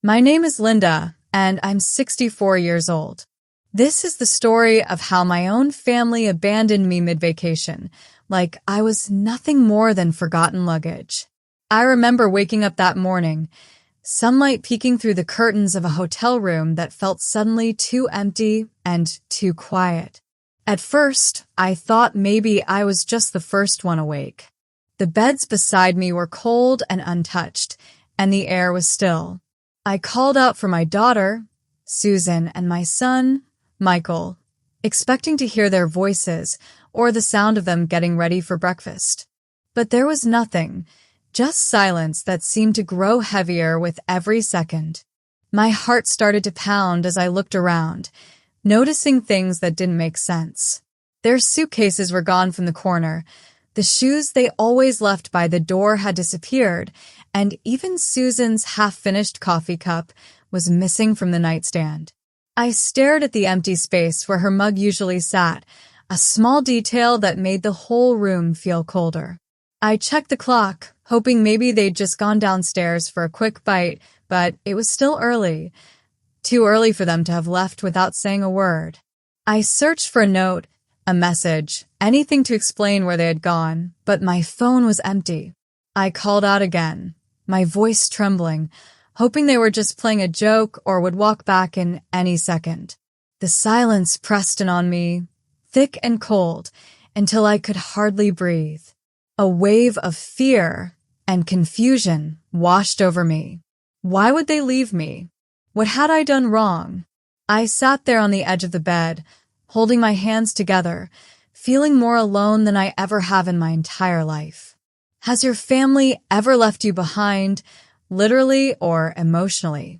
My name is Linda, and I'm 64 years old. This is the story of how my own family abandoned me mid-vacation, like I was nothing more than forgotten luggage. I remember waking up that morning, sunlight peeking through the curtains of a hotel room that felt suddenly too empty and too quiet. At first, I thought maybe I was just the first one awake. The beds beside me were cold and untouched, and the air was still. I called out for my daughter, Susan, and my son, Michael, expecting to hear their voices or the sound of them getting ready for breakfast. But there was nothing, just silence that seemed to grow heavier with every second. My heart started to pound as I looked around, noticing things that didn't make sense. Their suitcases were gone from the corner. The shoes they always left by the door had disappeared, and even Susan's half-finished coffee cup was missing from the nightstand. I stared at the empty space where her mug usually sat, a small detail that made the whole room feel colder. I checked the clock, hoping maybe they'd just gone downstairs for a quick bite, but it was still early. Too early for them to have left without saying a word. I searched for a note, a message, anything to explain where they had gone, but my phone was empty. I called out again, my voice trembling, hoping they were just playing a joke or would walk back in any second. The silence pressed in on me, thick and cold, until I could hardly breathe. A wave of fear and confusion washed over me. Why would they leave me? What had I done wrong? I sat there on the edge of the bed, holding my hands together, feeling more alone than I ever have in my entire life. Has your family ever left you behind, literally or emotionally?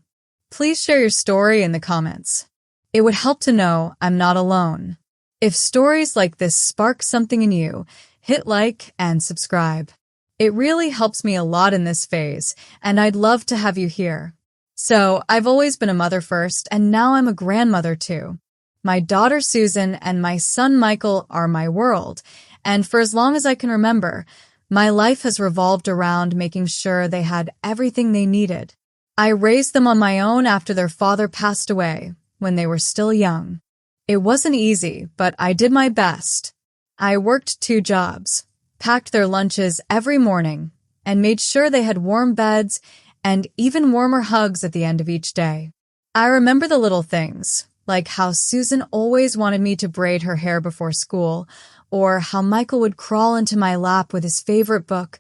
Please share your story in the comments. It would help to know I'm not alone. If stories like this spark something in you, hit like and subscribe. It really helps me a lot in this phase, and I'd love to have you here. So, I've always been a mother first, and now I'm a grandmother too. My daughter Susan and my son Michael are my world, and for as long as I can remember, my life has revolved around making sure they had everything they needed. I raised them on my own after their father passed away, when they were still young. It wasn't easy, but I did my best. I worked 2 jobs, packed their lunches every morning, and made sure they had warm beds and even warmer hugs at the end of each day. I remember the little things, like how Susan always wanted me to braid her hair before school, or how Michael would crawl into my lap with his favorite book,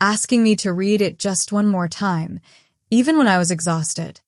asking me to read it just one more time, even when I was exhausted.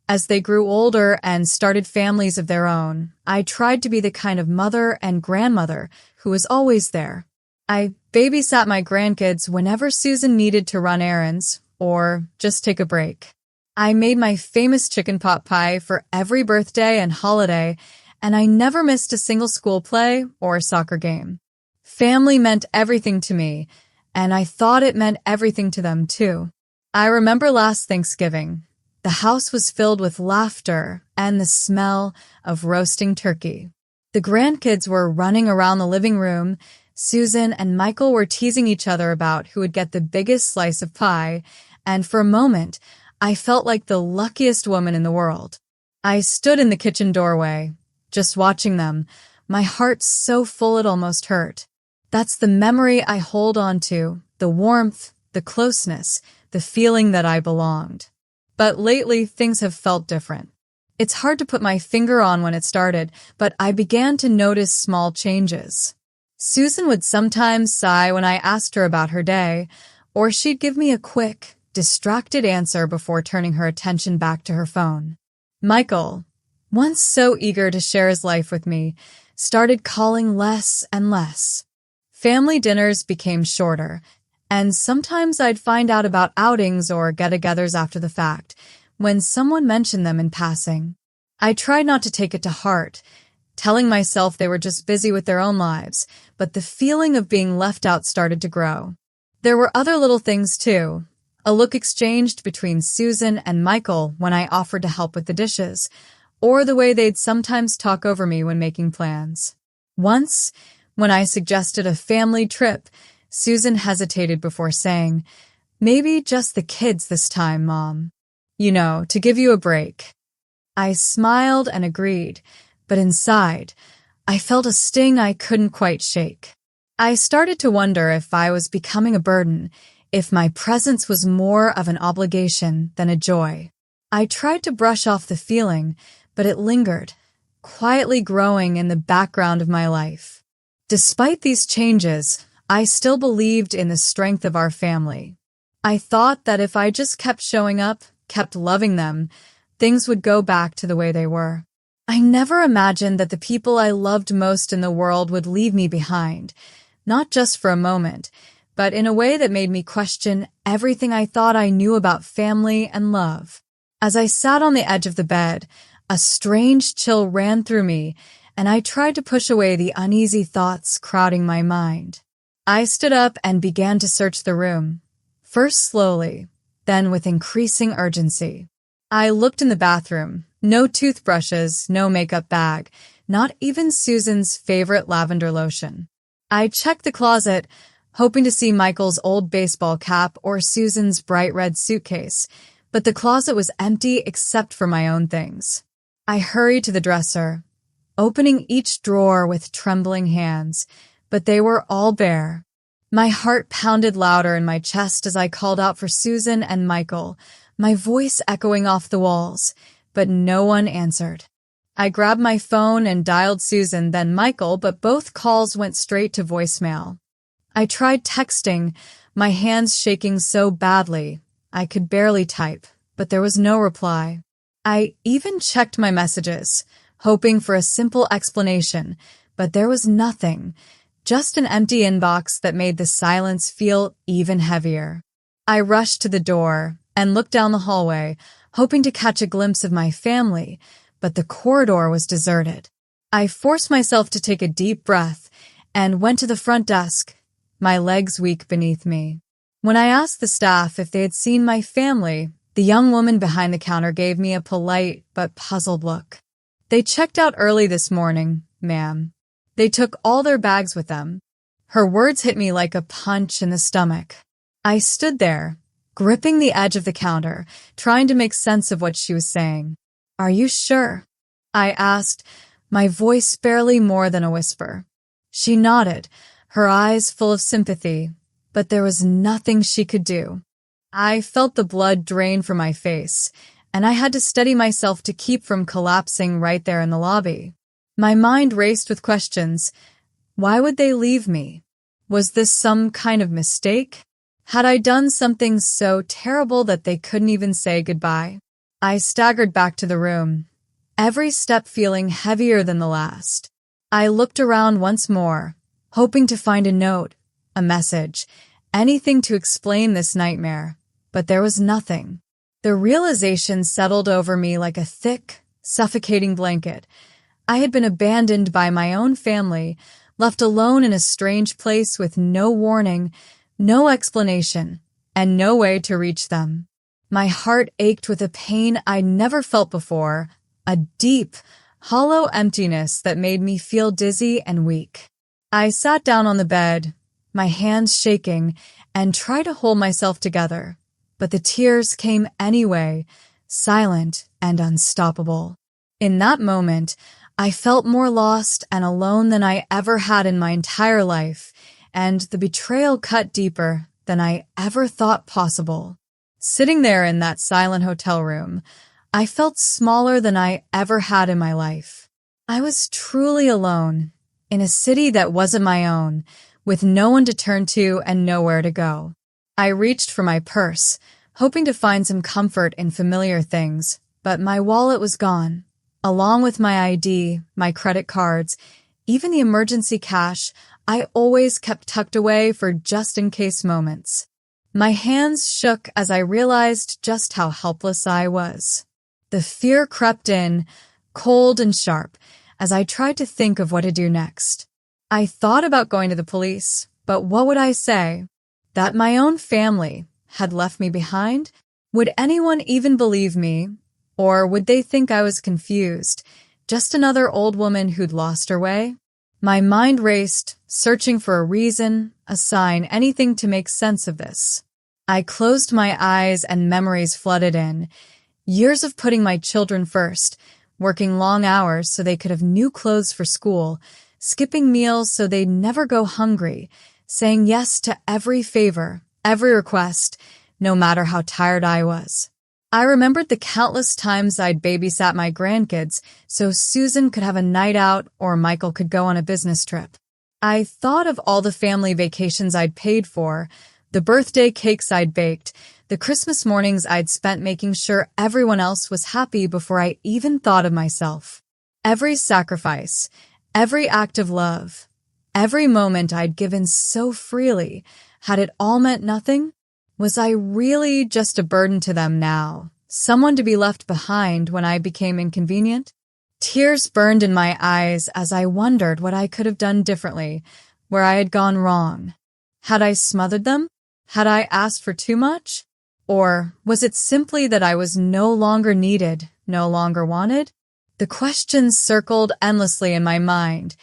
As they grew older and started families of their own, I tried to be the kind of mother and grandmother who was always there. I babysat my grandkids whenever Susan needed to run errands or just take a break. I made my famous chicken pot pie for every birthday and holiday, and I never missed a single school play or soccer game. Family meant everything to me, and I thought it meant everything to them too. I remember last Thanksgiving. The house was filled with laughter and the smell of roasting turkey. The grandkids were running around the living room. Susan and Michael were teasing each other about who would get the biggest slice of pie, and for a moment, I felt like the luckiest woman in the world. I stood in the kitchen doorway, just watching them, my heart so full it almost hurt. That's the memory I hold on to, the warmth, the closeness, the feeling that I belonged. But lately, things have felt different. It's hard to put my finger on when it started, but I began to notice small changes. Susan would sometimes sigh when I asked her about her day, or she'd give me a quick, distracted answer before turning her attention back to her phone. Michael, once so eager to share his life with me, started calling less and less. Family dinners became shorter, and sometimes I'd find out about outings or get-togethers after the fact, when someone mentioned them in passing. I tried not to take it to heart, telling myself they were just busy with their own lives, but the feeling of being left out started to grow. There were other little things too. A look exchanged between Susan and Michael when I offered to help with the dishes, or the way they'd sometimes talk over me when making plans. Once, when I suggested a family trip, Susan hesitated before saying, "Maybe just the kids this time, Mom." To give you a break." I smiled and agreed, but inside, I felt a sting I couldn't quite shake. I started to wonder if I was becoming a burden, if my presence was more of an obligation than a joy. I tried to brush off the feeling, but it lingered, quietly growing in the background of my life. Despite these changes, I still believed in the strength of our family. I thought that if I just kept showing up, kept loving them, things would go back to the way they were. I never imagined that the people I loved most in the world would leave me behind, not just for a moment, but in a way that made me question everything I thought I knew about family and love. As I sat on the edge of the bed, a strange chill ran through me, and I tried to push away the uneasy thoughts crowding my mind. I stood up and began to search the room, first slowly, then with increasing urgency. I looked in the bathroom. No toothbrushes, no makeup bag, not even Susan's favorite lavender lotion. I checked the closet, hoping to see Michael's old baseball cap or Susan's bright red suitcase, but the closet was empty except for my own things. I hurried to the dresser, opening each drawer with trembling hands, but they were all bare. My heart pounded louder in my chest as I called out for Susan and Michael, my voice echoing off the walls, but no one answered. I grabbed my phone and dialed Susan, then Michael, but both calls went straight to voicemail. I tried texting, my hands shaking so badly I could barely type, but there was no reply. I even checked my messages, hoping for a simple explanation, but there was nothing, just an empty inbox that made the silence feel even heavier. I rushed to the door and looked down the hallway, hoping to catch a glimpse of my family, but the corridor was deserted. I forced myself to take a deep breath and went to the front desk, my legs weak beneath me. When I asked the staff if they had seen my family, the young woman behind the counter gave me a polite but puzzled look. "They checked out early this morning, ma'am. They took all their bags with them." Her words hit me like a punch in the stomach. I stood there, gripping the edge of the counter, trying to make sense of what she was saying. "Are you sure?" I asked, my voice barely more than a whisper. She nodded, her eyes full of sympathy, but there was nothing she could do. I felt the blood drain from my face, and I had to steady myself to keep from collapsing right there in the lobby. My mind raced with questions. Why would they leave me? Was this some kind of mistake? Had I done something so terrible that they couldn't even say goodbye? I staggered back to the room, every step feeling heavier than the last. I looked around once more, hoping to find a note, a message, anything to explain this nightmare, but there was nothing. The realization settled over me like a thick, suffocating blanket. I had been abandoned by my own family, left alone in a strange place with no warning, no explanation, and no way to reach them. My heart ached with a pain I'd never felt before, a deep, hollow emptiness that made me feel dizzy and weak. I sat down on the bed, my hands shaking, and tried to hold myself together, but the tears came anyway, silent and unstoppable. In that moment, I felt more lost and alone than I ever had in my entire life, and the betrayal cut deeper than I ever thought possible. Sitting there in that silent hotel room, I felt smaller than I ever had in my life. I was truly alone, in a city that wasn't my own, with no one to turn to and nowhere to go. I reached for my purse, hoping to find some comfort in familiar things, but my wallet was gone, along with my ID, my credit cards, even the emergency cash I always kept tucked away for just-in-case moments. My hands shook as I realized just how helpless I was. The fear crept in, cold and sharp, as I tried to think of what to do next. I thought about going to the police, but what would I say? That my own family had left me behind? Would anyone even believe me? Or would they think I was confused, just another old woman who'd lost her way? My mind raced, searching for a reason, a sign, anything to make sense of this. I closed my eyes and memories flooded in. Years of putting my children first, working long hours so they could have new clothes for school, skipping meals so they'd never go hungry, saying yes to every favor, every request, no matter how tired I was. I remembered the countless times I'd babysat my grandkids so Susan could have a night out or Michael could go on a business trip. I thought of all the family vacations I'd paid for, the birthday cakes I'd baked, the Christmas mornings I'd spent making sure everyone else was happy before I even thought of myself. Every sacrifice, every act of love, every moment I'd given so freely, had it all meant nothing? Was I really just a burden to them now, someone to be left behind when I became inconvenient? Tears burned in my eyes as I wondered what I could have done differently, where I had gone wrong. Had I smothered them? Had I asked for too much? Or was it simply that I was no longer needed, no longer wanted? The questions circled endlessly in my mind,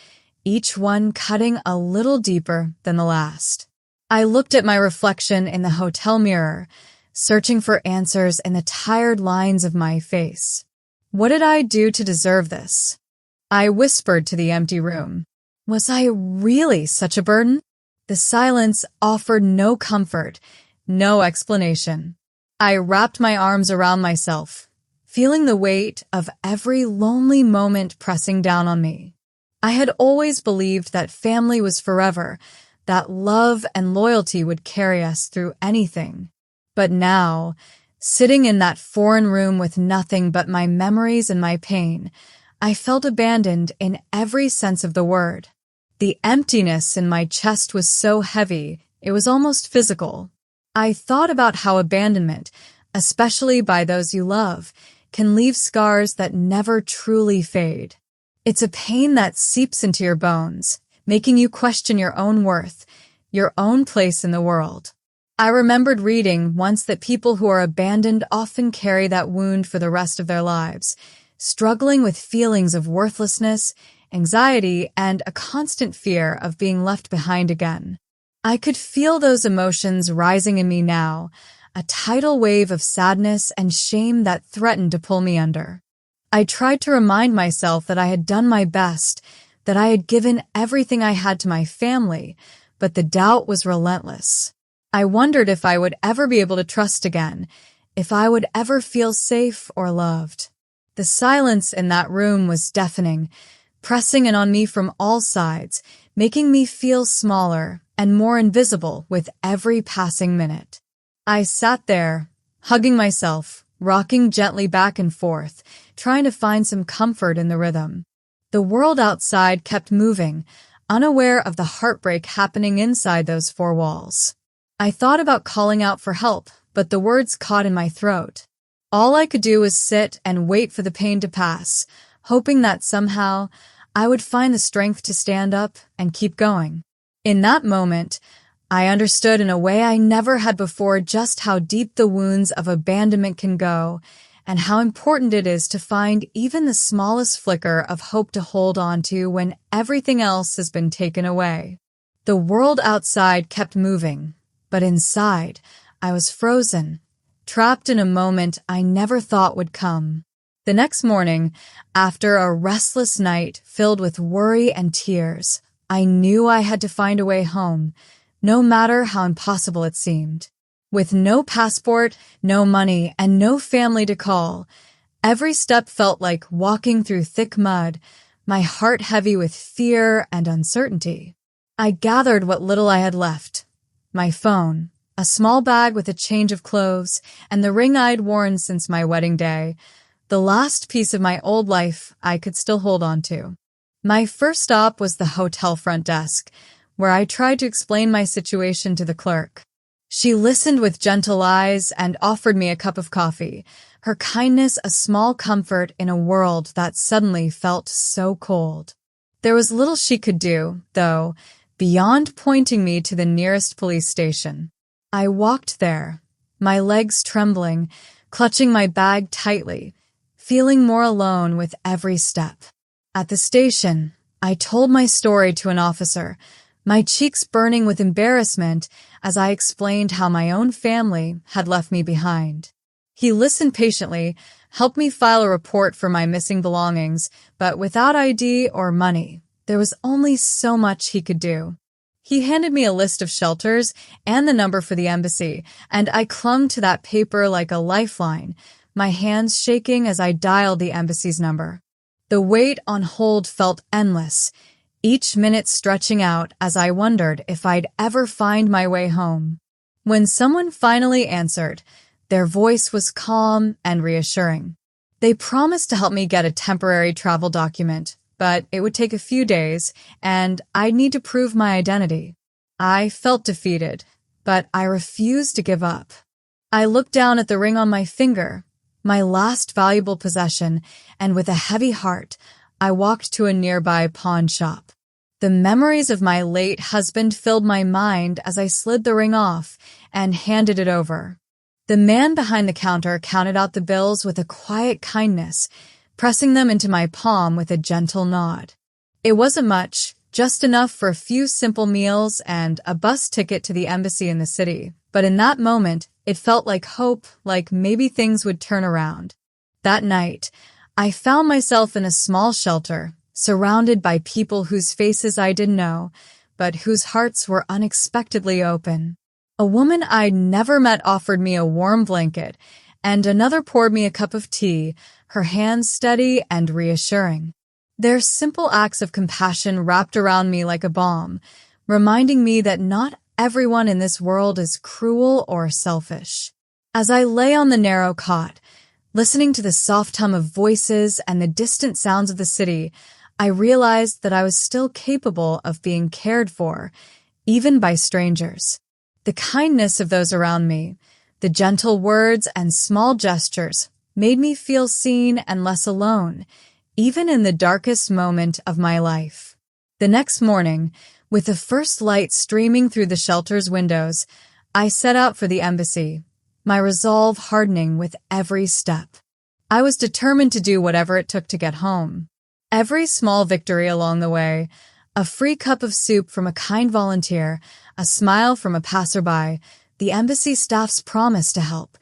each one cutting a little deeper than the last. I looked at my reflection in the hotel mirror, searching for answers in the tired lines of my face. What did I do to deserve this? I whispered to the empty room. Was I really such a burden? The silence offered no comfort, no explanation. I wrapped my arms around myself, feeling the weight of every lonely moment pressing down on me. I had always believed that family was forever, that love and loyalty would carry us through anything. But now, sitting in that foreign room with nothing but my memories and my pain, I felt abandoned in every sense of the word. The emptiness in my chest was so heavy, it was almost physical. I thought about how abandonment, especially by those you love, can leave scars that never truly fade. It's a pain that seeps into your bones, making you question your own worth, your own place in the world. I remembered reading once that people who are abandoned often carry that wound for the rest of their lives, struggling with feelings of worthlessness, anxiety, and a constant fear of being left behind again. I could feel those emotions rising in me now, a tidal wave of sadness and shame that threatened to pull me under. I tried to remind myself that I had done my best, that I had given everything I had to my family, but the doubt was relentless. I wondered if I would ever be able to trust again, if I would ever feel safe or loved. The silence in that room was deafening, pressing in on me from all sides, making me feel smaller and more invisible with every passing minute. I sat there, hugging myself, rocking gently back and forth, trying to find some comfort in the rhythm. The world outside kept moving, unaware of the heartbreak happening inside those four walls. I thought about calling out for help, but the words caught in my throat. All I could do was sit and wait for the pain to pass, hoping that somehow I would find the strength to stand up and keep going. In that moment, I understood in a way I never had before just how deep the wounds of abandonment can go, and how important it is to find even the smallest flicker of hope to hold on to when everything else has been taken away. The world outside kept moving, but inside, I was frozen, trapped in a moment I never thought would come. The next morning, after a restless night filled with worry and tears, I knew I had to find a way home, no matter how impossible it seemed. With no passport, no money, and no family to call, every step felt like walking through thick mud, my heart heavy with fear and uncertainty. I gathered what little I had left. My phone, a small bag with a change of clothes, and the ring I'd worn since my wedding day, the last piece of my old life I could still hold on to. My first stop was the hotel front desk, where I tried to explain my situation to the clerk. She listened with gentle eyes and offered me a cup of coffee, her kindness a small comfort in a world that suddenly felt so cold. There was little she could do, though, beyond pointing me to the nearest police station. I walked there, my legs trembling, clutching my bag tightly, feeling more alone with every step. At the station, I told my story to an officer, my cheeks burning with embarrassment as I explained how my own family had left me behind. He listened patiently, helped me file a report for my missing belongings, but without ID or money, there was only so much he could do. He handed me a list of shelters and the number for the embassy, and I clung to that paper like a lifeline, my hands shaking as I dialed the embassy's number. The wait on hold felt endless, each minute stretching out as I wondered if I'd ever find my way home. When someone finally answered, their voice was calm and reassuring. They promised to help me get a temporary travel document, but it would take a few days, and I'd need to prove my identity. I felt defeated, but I refused to give up. I looked down at the ring on my finger, my last valuable possession, and with a heavy heart, I walked to a nearby pawn shop. The memories of my late husband filled my mind as I slid the ring off and handed it over. The man behind the counter counted out the bills with a quiet kindness, pressing them into my palm with a gentle nod. It wasn't much, just enough for a few simple meals and a bus ticket to the embassy in the city. But in that moment, it felt like hope, like maybe things would turn around. That night, I found myself in a small shelter, surrounded by people whose faces I didn't know, but whose hearts were unexpectedly open. A woman I'd never met offered me a warm blanket, and another poured me a cup of tea, her hands steady and reassuring. Their simple acts of compassion wrapped around me like a balm, reminding me that not everyone in this world is cruel or selfish. As I lay on the narrow cot, listening to the soft hum of voices and the distant sounds of the city, I realized that I was still capable of being cared for, even by strangers. The kindness of those around me, the gentle words and small gestures, made me feel seen and less alone, even in the darkest moment of my life. The next morning, with the first light streaming through the shelter's windows, I set out for the embassy, my resolve hardening with every step. I was determined to do whatever it took to get home. Every small victory along the way, a free cup of soup from a kind volunteer, a smile from a passerby, the embassy staff's promise to help,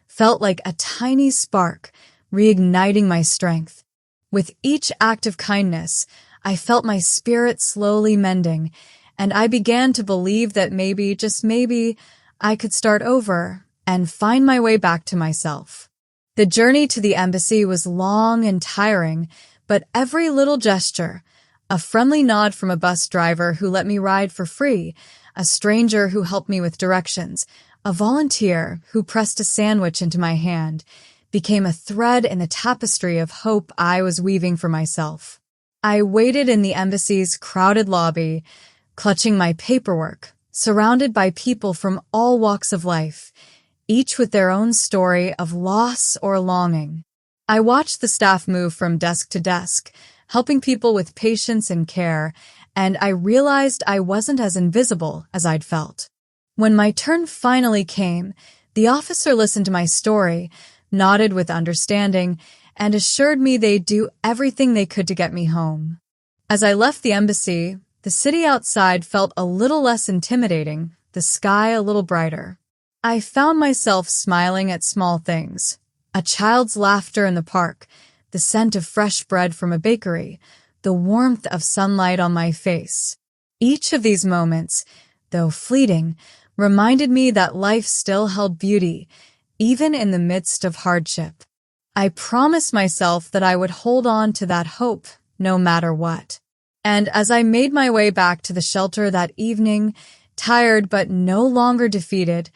felt like a tiny spark, reigniting my strength. With each act of kindness, I felt my spirit slowly mending, and I began to believe that maybe, just maybe, I could start over and find my way back to myself. The journey to the embassy was long and tiring, but every little gesture, a friendly nod from a bus driver who let me ride for free, a stranger who helped me with directions, a volunteer who pressed a sandwich into my hand, became a thread in the tapestry of hope I was weaving for myself. I waited in the embassy's crowded lobby, clutching my paperwork, surrounded by people from all walks of life, each with their own story of loss or longing. I watched the staff move from desk to desk, helping people with patience and care, and I realized I wasn't as invisible as I'd felt. When my turn finally came, the officer listened to my story, nodded with understanding, and assured me they'd do everything they could to get me home. As I left the embassy, the city outside felt a little less intimidating, the sky a little brighter. I found myself smiling at small things. A child's laughter in the park, the scent of fresh bread from a bakery, the warmth of sunlight on my face. Each of these moments, though fleeting, reminded me that life still held beauty, even in the midst of hardship. I promised myself that I would hold on to that hope, no matter what. And as I made my way back to the shelter that evening, tired but no longer defeated,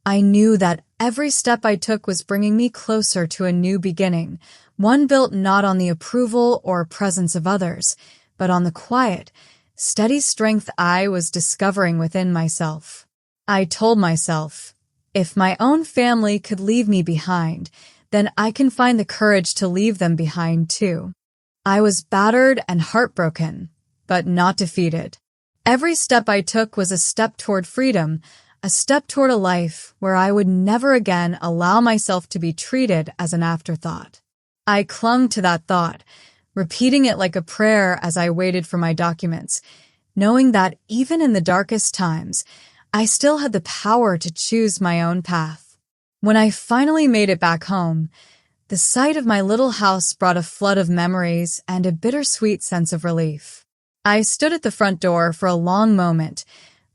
I knew that every step I took was bringing me closer to a new beginning, one built not on the approval or presence of others, but on the quiet, steady strength I was discovering within myself. I told myself, if my own family could leave me behind, then I can find the courage to leave them behind too. I was battered and heartbroken, but not defeated. Every step I took was a step toward freedom, a step toward a life where I would never again allow myself to be treated as an afterthought. I clung to that thought, repeating it like a prayer as I waited for my documents, knowing that even in the darkest times, I still had the power to choose my own path. When I finally made it back home, the sight of my little house brought a flood of memories and a bittersweet sense of relief. I stood at the front door for a long moment,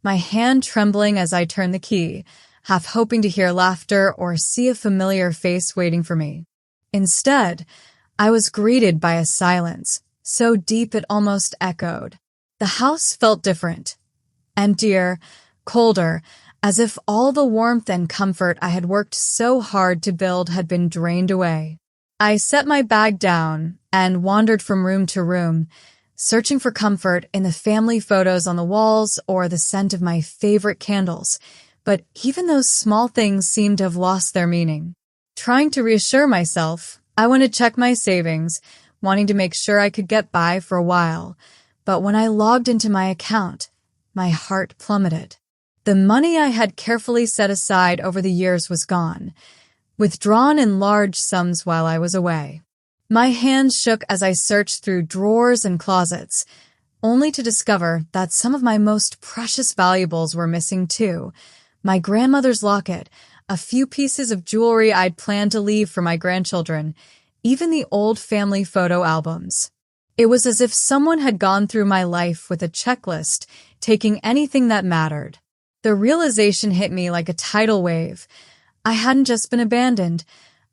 my hand trembling as I turned the key, half hoping to hear laughter or see a familiar face waiting for me. Instead, I was greeted by a silence, so deep it almost echoed. The house felt different, emptier, colder, as if all the warmth and comfort I had worked so hard to build had been drained away. I set my bag down and wandered from room to room, searching for comfort in the family photos on the walls or the scent of my favorite candles, but even those small things seemed to have lost their meaning. Trying to reassure myself, I went to check my savings, wanting to make sure I could get by for a while, but when I logged into my account, my heart plummeted. The money I had carefully set aside over the years was gone, withdrawn in large sums while I was away. My hands shook as I searched through drawers and closets, only to discover that some of my most precious valuables were missing too. My grandmother's locket, a few pieces of jewelry I'd planned to leave for my grandchildren, even the old family photo albums. It was as if someone had gone through my life with a checklist, taking anything that mattered. The realization hit me like a tidal wave. I hadn't just been abandoned.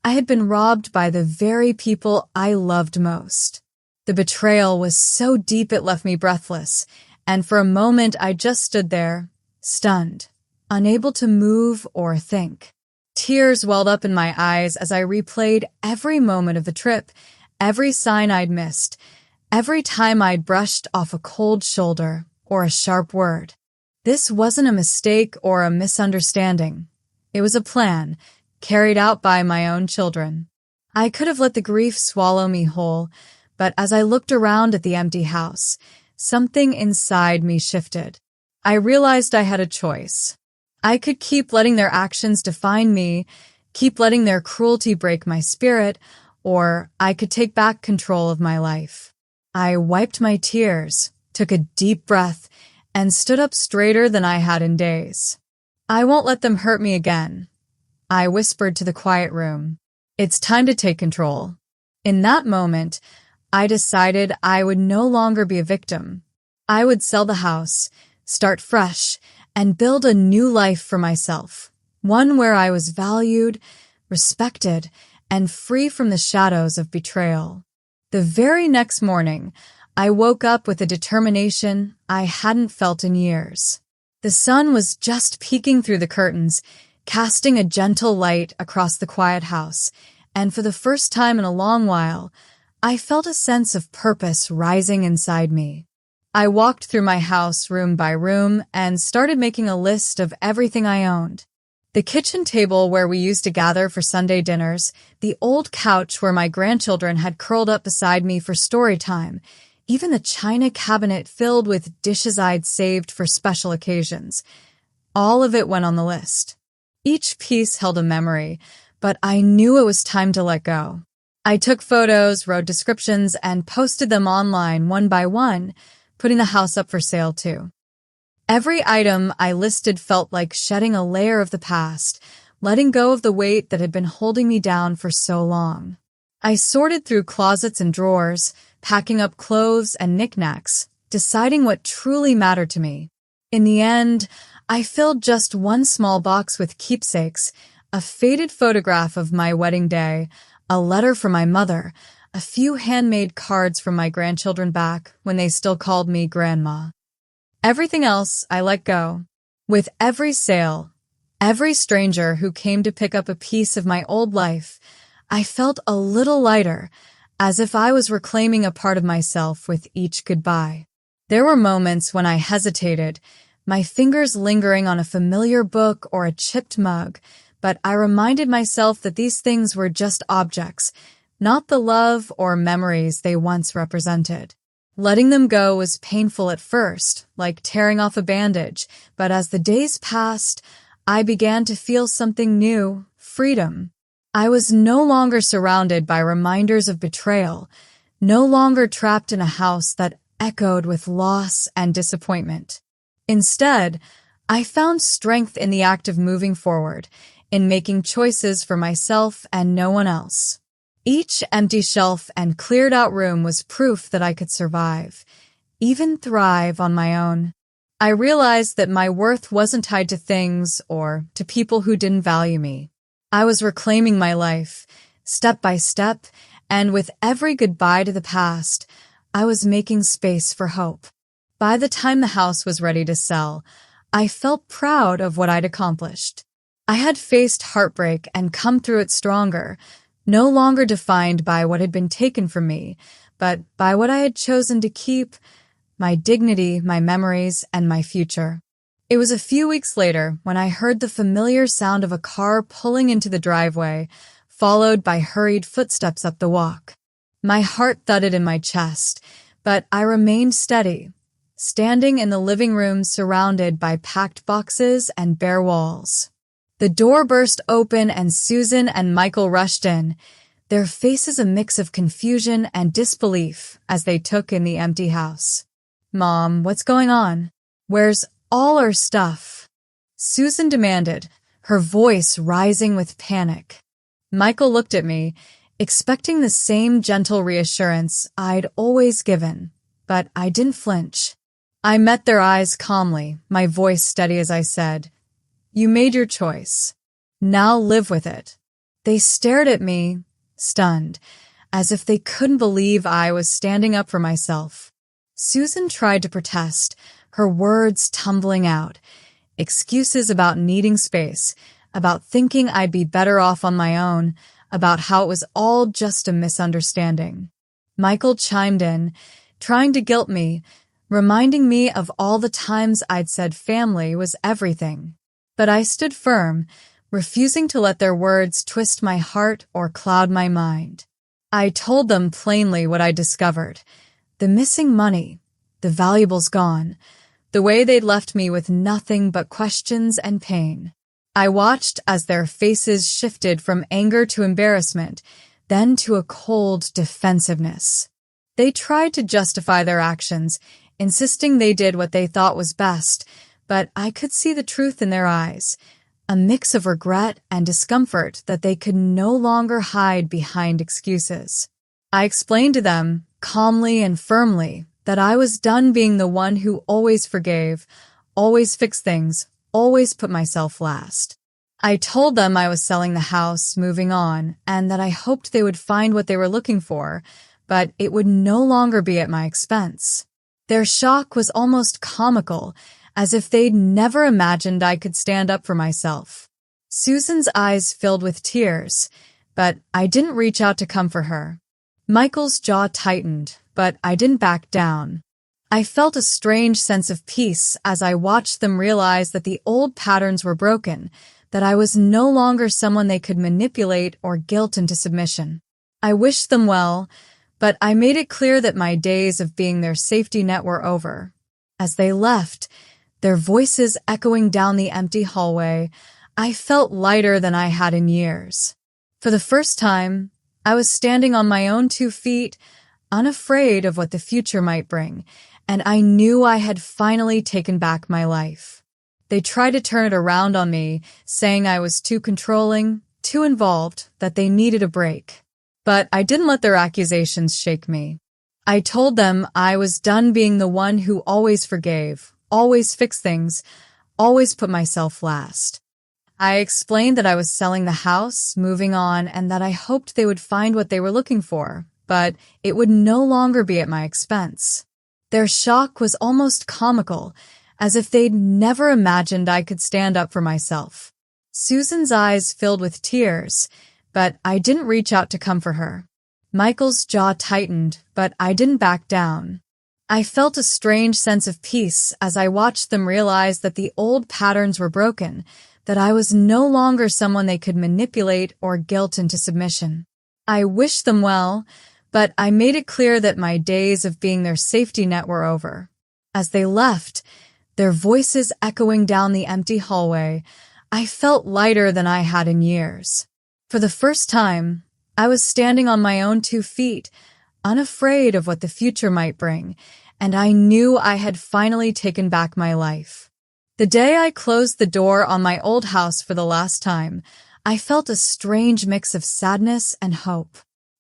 I had been robbed by the very people I loved most. The betrayal was so deep it left me breathless, and for a moment I just stood there, stunned, unable to move or think. Tears welled up in my eyes as I replayed every moment of the trip, every sign I'd missed, every time I'd brushed off a cold shoulder or a sharp word. This wasn't a mistake or a misunderstanding. It was a plan, carried out by my own children. I could have let the grief swallow me whole, but as I looked around at the empty house, something inside me shifted. I realized I had a choice. I could keep letting their actions define me, keep letting their cruelty break my spirit, or I could take back control of my life. I wiped my tears, took a deep breath, and stood up straighter than I had in days. I won't let them hurt me again. I whispered to the quiet room. It's time to take control. In that moment, I decided I would no longer be a victim. I would sell the house, start fresh, and build a new life for myself, one where I was valued, respected, and free from the shadows of betrayal. The very next morning, I woke up with a determination I hadn't felt in years. The sun was just peeking through the curtains, casting a gentle light across the quiet house, and for the first time in a long while, I felt a sense of purpose rising inside me. I walked through my house room by room and started making a list of everything I owned. The kitchen table where we used to gather for Sunday dinners, the old couch where my grandchildren had curled up beside me for story time, even the china cabinet filled with dishes I'd saved for special occasions. All of it went on the list. Each piece held a memory, but I knew it was time to let go. I took photos, wrote descriptions, and posted them online one by one, putting the house up for sale too. Every item I listed felt like shedding a layer of the past, letting go of the weight that had been holding me down for so long. I sorted through closets and drawers, packing up clothes and knickknacks, deciding what truly mattered to me. In the end, I filled just one small box with keepsakes, a faded photograph of my wedding day, a letter from my mother, a few handmade cards from my grandchildren back when they still called me Grandma. Everything else I let go. With every sale, every stranger who came to pick up a piece of my old life, I felt a little lighter, as if I was reclaiming a part of myself with each goodbye. There were moments when I hesitated, my fingers lingering on a familiar book or a chipped mug, but I reminded myself that these things were just objects, not the love or memories they once represented. Letting them go was painful at first, like tearing off a bandage, but as the days passed, I began to feel something new, freedom. I was no longer surrounded by reminders of betrayal, no longer trapped in a house that echoed with loss and disappointment. Instead, I found strength in the act of moving forward, in making choices for myself and no one else. Each empty shelf and cleared-out room was proof that I could survive, even thrive on my own. I realized that my worth wasn't tied to things or to people who didn't value me. I was reclaiming my life, step by step, and with every goodbye to the past, I was making space for hope. By the time the house was ready to sell, I felt proud of what I'd accomplished. I had faced heartbreak and come through it stronger, no longer defined by what had been taken from me, but by what I had chosen to keep, my dignity, my memories, and my future. It was a few weeks later when I heard the familiar sound of a car pulling into the driveway, followed by hurried footsteps up the walk. My heart thudded in my chest, but I remained steady, standing in the living room surrounded by packed boxes and bare walls. The door burst open and Susan and Michael rushed in, their faces a mix of confusion and disbelief as they took in the empty house. "Mom, what's going on? Where's all our stuff?" Susan demanded, her voice rising with panic. Michael looked at me, expecting the same gentle reassurance I'd always given, but I didn't flinch. I met their eyes calmly, my voice steady as I said, "You made your choice. Now live with it." They stared at me, stunned, as if they couldn't believe I was standing up for myself. Susan tried to protest, her words tumbling out. Excuses about needing space, about thinking I'd be better off on my own, about how it was all just a misunderstanding. Michael chimed in, trying to guilt me, reminding me of all the times I'd said family was everything. But I stood firm, refusing to let their words twist my heart or cloud my mind. I told them plainly what I discovered. The missing money, the valuables gone, the way they'd left me with nothing but questions and pain. I watched as their faces shifted from anger to embarrassment, then to a cold defensiveness. They tried to justify their actions, insisting they did what they thought was best, but I could see the truth in their eyes, a mix of regret and discomfort that they could no longer hide behind excuses. I explained to them, calmly and firmly, that I was done being the one who always forgave, always fixed things, always put myself last. I told them I was selling the house, moving on, and that I hoped they would find what they were looking for, but it would no longer be at my expense. Their shock was almost comical, as if they'd never imagined I could stand up for myself. Susan's eyes filled with tears, but I didn't reach out to comfort her. Michael's jaw tightened, but I didn't back down. I felt a strange sense of peace as I watched them realize that the old patterns were broken, that I was no longer someone they could manipulate or guilt into submission. I wished them well, but I made it clear that my days of being their safety net were over. As they left, their voices echoing down the empty hallway, I felt lighter than I had in years. For the first time, I was standing on my own 2 feet, unafraid of what the future might bring, and I knew I had finally taken back my life. They tried to turn it around on me, saying I was too controlling, too involved, that they needed a break. But I didn't let their accusations shake me. I told them I was done being the one who always forgave, always fixed things, always put myself last. I explained that I was selling the house, moving on, and that I hoped they would find what they were looking for, but it would no longer be at my expense. Their shock was almost comical, as if they'd never imagined I could stand up for myself. Susan's eyes filled with tears, but I didn't reach out to comfort her. Michael's jaw tightened, but I didn't back down. I felt a strange sense of peace as I watched them realize that the old patterns were broken, that I was no longer someone they could manipulate or guilt into submission. I wished them well, but I made it clear that my days of being their safety net were over. As they left, their voices echoing down the empty hallway, I felt lighter than I had in years. For the first time, I was standing on my own 2 feet, unafraid of what the future might bring, and I knew I had finally taken back my life. The day I closed the door on my old house for the last time, I felt a strange mix of sadness and hope.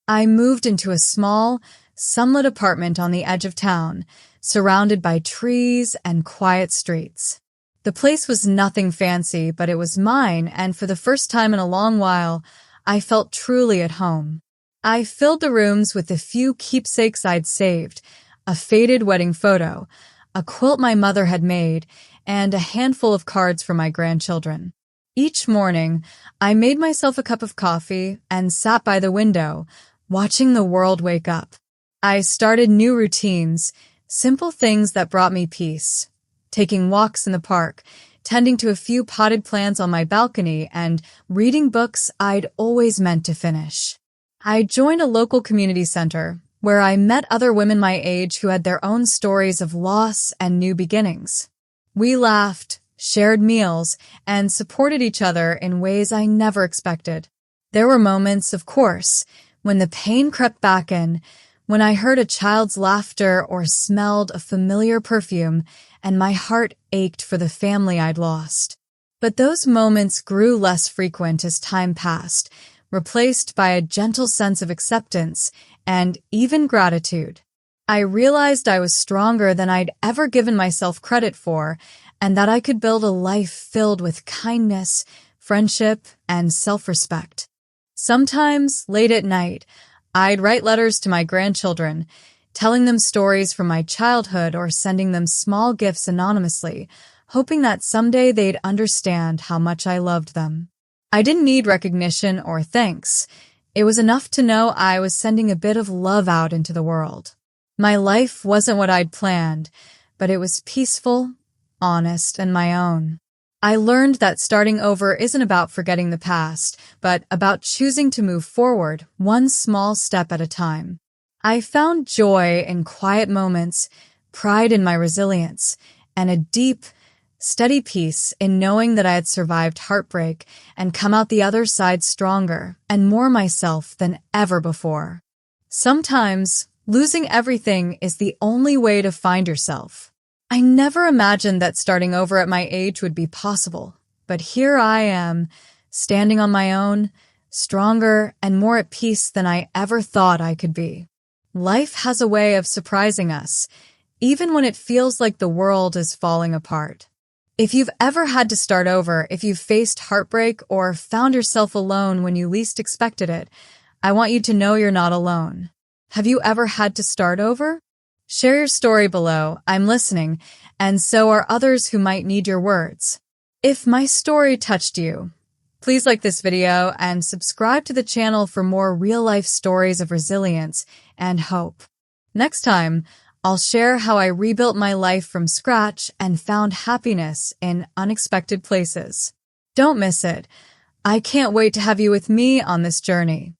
I moved into a small, sunlit apartment on the edge of town, surrounded by trees and quiet streets. The place was nothing fancy, but it was mine, and for the first time in a long while, I felt truly at home. I filled the rooms with the few keepsakes I'd saved, a faded wedding photo, a quilt my mother had made, and a handful of cards for my grandchildren. Each morning, I made myself a cup of coffee and sat by the window, watching the world wake up. I started new routines, simple things that brought me peace. Taking walks in the park, tending to a few potted plants on my balcony, and reading books I'd always meant to finish. I joined a local community center, where I met other women my age who had their own stories of loss and new beginnings. We laughed, shared meals, and supported each other in ways I never expected. There were moments, of course, when the pain crept back in, when I heard a child's laughter or smelled a familiar perfume, and my heart ached for the family I'd lost. But those moments grew less frequent as time passed, replaced by a gentle sense of acceptance and even gratitude. I realized I was stronger than I'd ever given myself credit for, and that I could build a life filled with kindness, friendship, and self-respect. Sometimes, late at night, I'd write letters to my grandchildren, telling them stories from my childhood or sending them small gifts anonymously, hoping that someday they'd understand how much I loved them. I didn't need recognition or thanks. It was enough to know I was sending a bit of love out into the world. My life wasn't what I'd planned, but it was peaceful, honest, and my own. I learned that starting over isn't about forgetting the past, but about choosing to move forward one small step at a time. I found joy in quiet moments, pride in my resilience, and a deep, steady peace in knowing that I had survived heartbreak and come out the other side stronger and more myself than ever before. Sometimes, losing everything is the only way to find yourself. I never imagined that starting over at my age would be possible, but here I am, standing on my own, stronger and more at peace than I ever thought I could be. Life has a way of surprising us, even when it feels like the world is falling apart. If you've ever had to start over, if you've faced heartbreak or found yourself alone when you least expected it, I want you to know you're not alone. Have you ever had to start over? Share your story below. I'm listening, and so are others who might need your words. If my story touched you, please like this video and subscribe to the channel for more real-life stories of resilience and hope. Next time, I'll share how I rebuilt my life from scratch and found happiness in unexpected places. Don't miss it. I can't wait to have you with me on this journey.